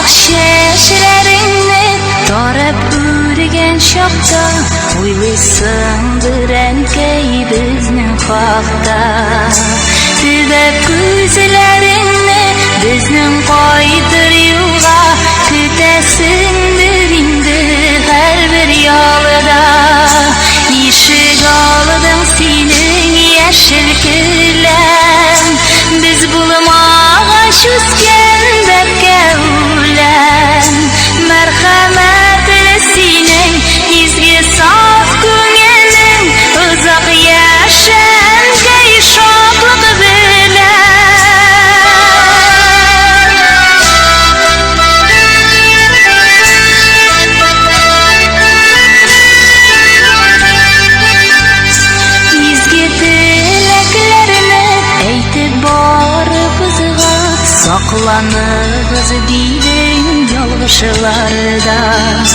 şişlerini tarab o'rigan shoxda o'ylaysandir ankay bizning haqda. Tibab ko'zlaringni bizning qoydir yo'lga kutasindir endi har bir yo'lida. Eshik oldidan sening yashil ko'lam biz bulmag'an o'sgan dabga ulan. Marhamatli sening izgi sof ko'ngling uzoq yashangay shodlik bilan. Izgi tilaklarini aytib borib bizga saqlanig'iz deyding yolg'ishlardan.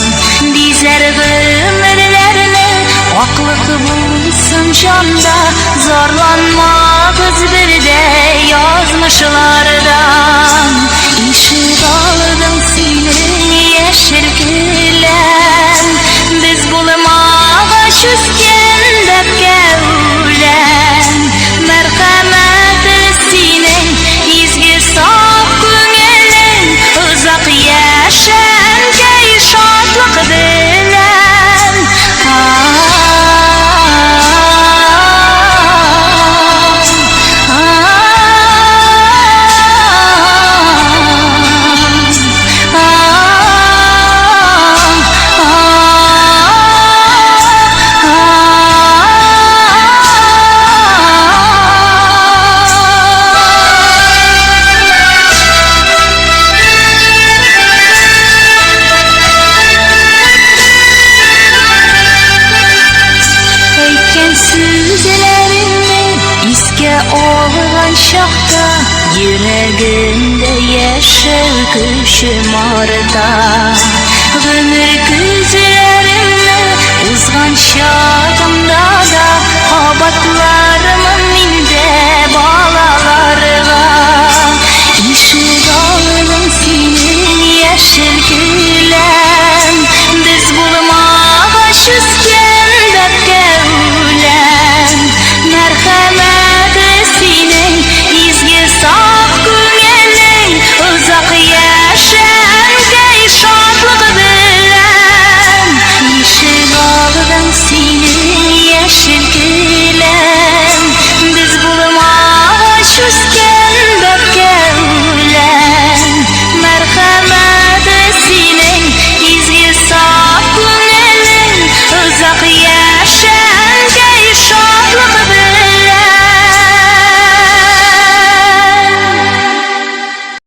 Bizlar umrlarni oqlik bo'lsin jonda zorlanmag'iz birday yozmishlardan. Eshik oldidan sening yashil ko'lam biz bo'lmag'an o'sgan dabga ulan. Marhamatli sening izgi sof ko'ngling uzoq yashangay shodlik bilan. Sözlerini isga olgan şoxda yuragimda yashil ko'shim orda.